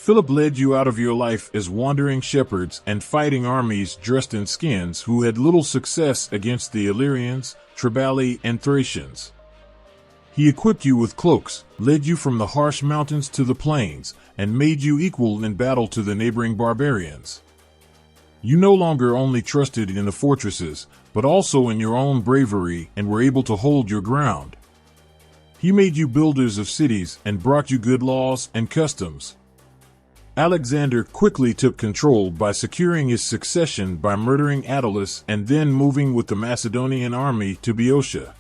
Philip led you out of your life as wandering shepherds and fighting armies dressed in skins who had little success against the Illyrians, Triballi, and Thracians. He equipped you with cloaks, led you from the harsh mountains to the plains, and made you equal in battle to the neighboring barbarians. You no longer only trusted in the fortresses, but also in your own bravery and were able to hold your ground. He made you builders of cities and brought you good laws and customs. Alexander quickly took control by securing his succession by murdering Attalus and then moving with the Macedonian army to Boeotia.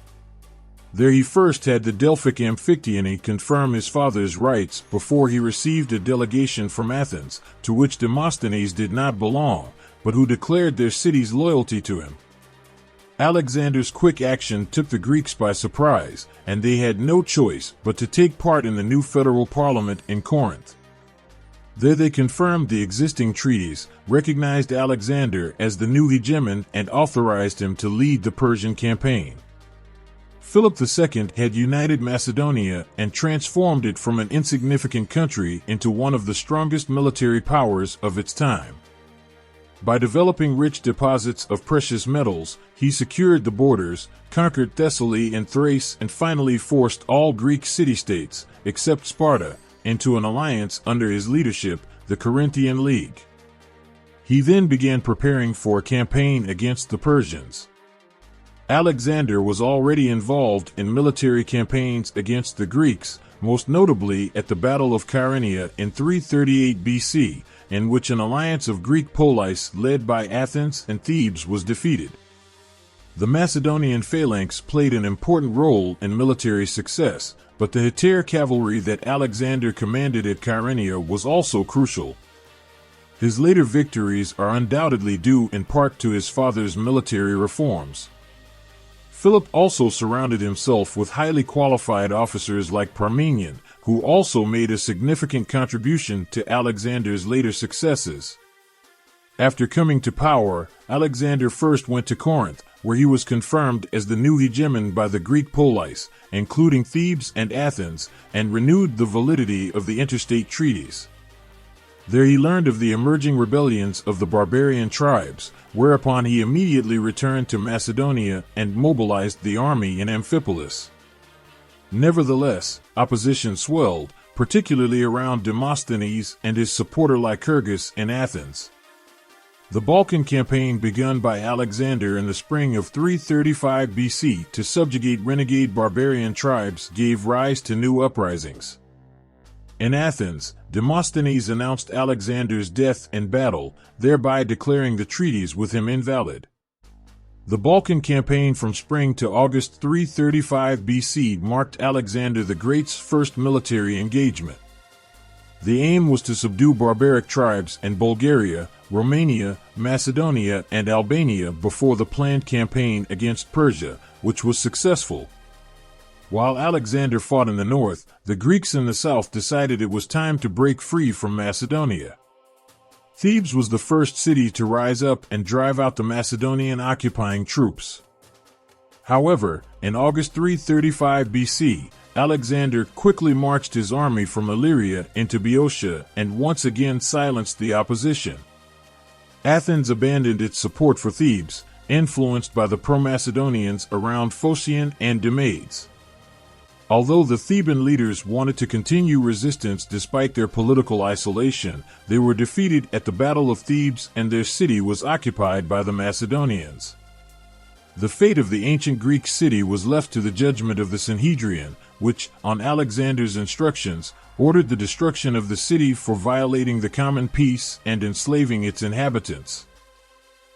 There he first had the Delphic Amphictyony confirm his father's rights before he received a delegation from Athens, to which Demosthenes did not belong, but who declared their city's loyalty to him. Alexander's quick action took the Greeks by surprise, and they had no choice but to take part in the new federal parliament in Corinth. There they confirmed the existing treaties, recognized Alexander as the new hegemon, and authorized him to lead the Persian campaign. Philip II had united Macedonia and transformed it from an insignificant country into one of the strongest military powers of its time. By developing rich deposits of precious metals, he secured the borders, conquered Thessaly and Thrace, and finally forced all Greek city-states, except Sparta, into an alliance under his leadership, the Corinthian League. He then began preparing for a campaign against the Persians. Alexander was already involved in military campaigns against the Greeks, most notably at the Battle of Chaeronea in 338 BC, in which an alliance of Greek police led by Athens and Thebes was defeated. The Macedonian phalanx played an important role in military success, but the Hetairan cavalry that Alexander commanded at Chaeronea was also crucial. His later victories are undoubtedly due in part to his father's military reforms. Philip also surrounded himself with highly qualified officers like Parmenion, who also made a significant contribution to Alexander's later successes. After coming to power, Alexander first went to Corinth, where he was confirmed as the new hegemon by the Greek police, including Thebes and Athens, and renewed the validity of the interstate treaties. There he learned of the emerging rebellions of the barbarian tribes, whereupon he immediately returned to Macedonia and mobilized the army in Amphipolis. Nevertheless, opposition swelled, particularly around Demosthenes and his supporter Lycurgus in Athens. The Balkan campaign begun by Alexander in the spring of 335 BC to subjugate renegade barbarian tribes gave rise to new uprisings. In Athens, Demosthenes announced Alexander's death in battle, thereby declaring the treaties with him invalid. The Balkan campaign from spring to August 335 BC marked Alexander the Great's first military engagement. The aim was to subdue barbaric tribes in Bulgaria, Romania, Macedonia, and Albania before the planned campaign against Persia, which was successful. While Alexander fought in the north, the Greeks in the south decided it was time to break free from Macedonia. Thebes was the first city to rise up and drive out the Macedonian occupying troops. However, in August 335 BC, Alexander quickly marched his army from Illyria into Boeotia and once again silenced the opposition. Athens abandoned its support for Thebes, influenced by the pro-Macedonians around Phocion and Demades. Although the Theban leaders wanted to continue resistance despite their political isolation, they were defeated at the Battle of Thebes and their city was occupied by the Macedonians. The fate of the ancient Greek city was left to the judgment of the Sanhedrin, which, on Alexander's instructions, ordered the destruction of the city for violating the common peace and enslaving its inhabitants.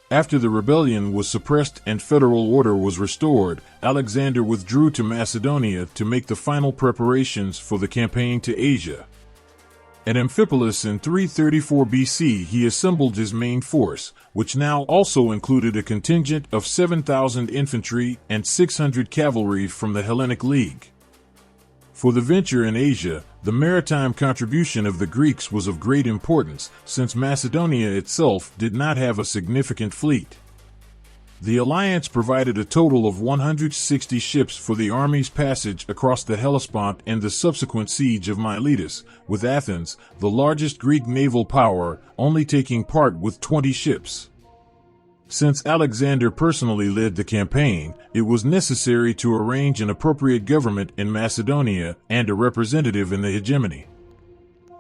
After the rebellion was suppressed and federal order was restored, Alexander withdrew to Macedonia to make the final preparations for the campaign to Asia. At Amphipolis in 334 BC he assembled his main force, which now also included a contingent of 7,000 infantry and 600 cavalry from the Hellenic League. For the venture in Asia, the maritime contribution of the Greeks was of great importance, since Macedonia itself did not have a significant fleet. The alliance provided a total of 160 ships for the army's passage across the Hellespont and the subsequent siege of Miletus, with Athens, the largest Greek naval power, only taking part with 20 ships. Since Alexander personally led the campaign, it was necessary to arrange an appropriate government in Macedonia and a representative in the hegemony.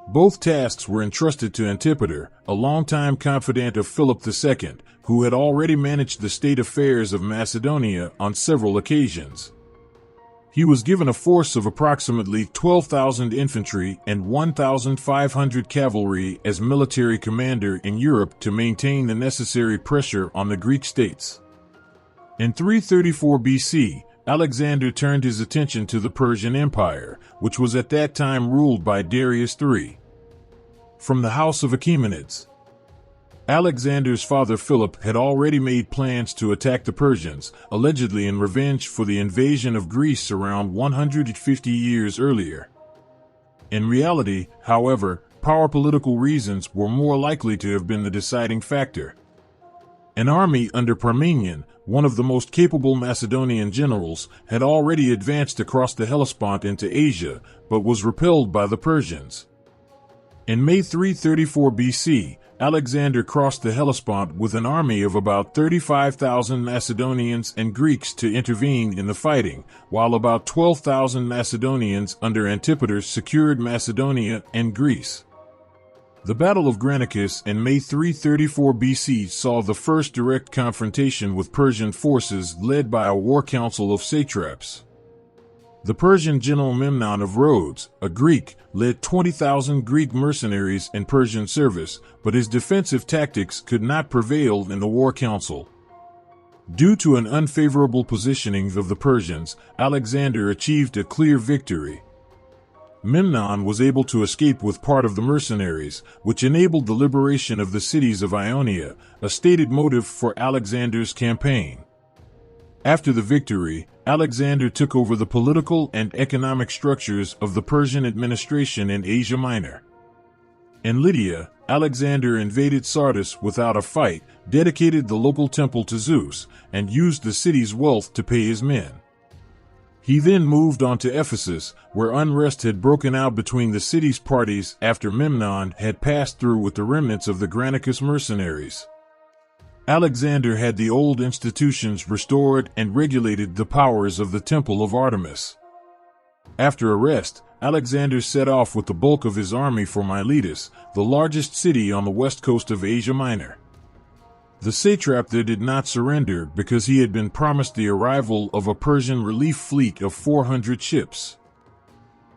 Both tasks were entrusted to Antipater, a longtime confidant of Philip II, who had already managed the state affairs of Macedonia on several occasions. He was given a force of approximately 12,000 infantry and 1,500 cavalry as military commander in Europe to maintain the necessary pressure on the Greek states. In 334 BC, Alexander turned his attention to the Persian Empire, which was at that time ruled by Darius III, from the house of Achaemenids. Alexander's father Philip had already made plans to attack the Persians, allegedly in revenge for the invasion of Greece around 150 years earlier. In reality, however, power-political reasons were more likely to have been the deciding factor. An army under Parmenion, one of the most capable Macedonian generals, had already advanced across the Hellespont into Asia, but was repelled by the Persians. In May 334 BC, Alexander crossed the Hellespont with an army of about 35,000 Macedonians and Greeks to intervene in the fighting, while about 12,000 Macedonians under Antipater secured Macedonia and Greece. The Battle of Granicus in May 334 BC saw the first direct confrontation with Persian forces led by a war council of satraps. The Persian general Memnon of Rhodes, a Greek, led 20,000 Greek mercenaries in Persian service, but his defensive tactics could not prevail in the war council. Due to an unfavorable positioning of the Persians, Alexander achieved a clear victory. Memnon was able to escape with part of the mercenaries, which enabled the liberation of the cities of Ionia, a stated motive for Alexander's campaign. After the victory, Alexander took over the political and economic structures of the Persian administration in Asia Minor. In Lydia, Alexander invaded Sardis without a fight, dedicated the local temple to Zeus, and used the city's wealth to pay his men. He then moved on to Ephesus, where unrest had broken out between the city's parties after Memnon had passed through with the remnants of the Granicus mercenaries. Alexander had the old institutions restored and regulated the powers of the Temple of Artemis. After a rest, Alexander set off with the bulk of his army for Miletus, the largest city on the west coast of Asia Minor. The satrap there did not surrender because he had been promised the arrival of a Persian relief fleet of 400 ships.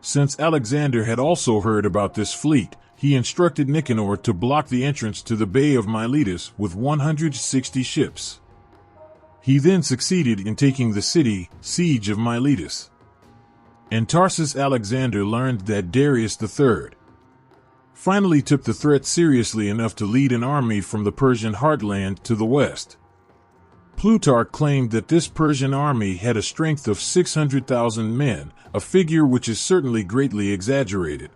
Since Alexander had also heard about this fleet, he instructed Nicanor to block the entrance to the Bay of Miletus with 160 ships. He then succeeded in taking the siege of Miletus. In Tarsus, Alexander learned that Darius III finally took the threat seriously enough to lead an army from the Persian heartland to the west. Plutarch claimed that this Persian army had a strength of 600,000 men, a figure which is certainly greatly exaggerated.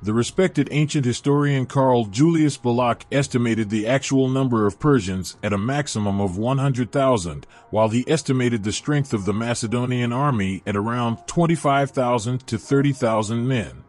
The respected ancient historian Carl Julius Balak estimated the actual number of Persians at a maximum of 100,000, while he estimated the strength of the Macedonian army at around 25,000 to 30,000 men.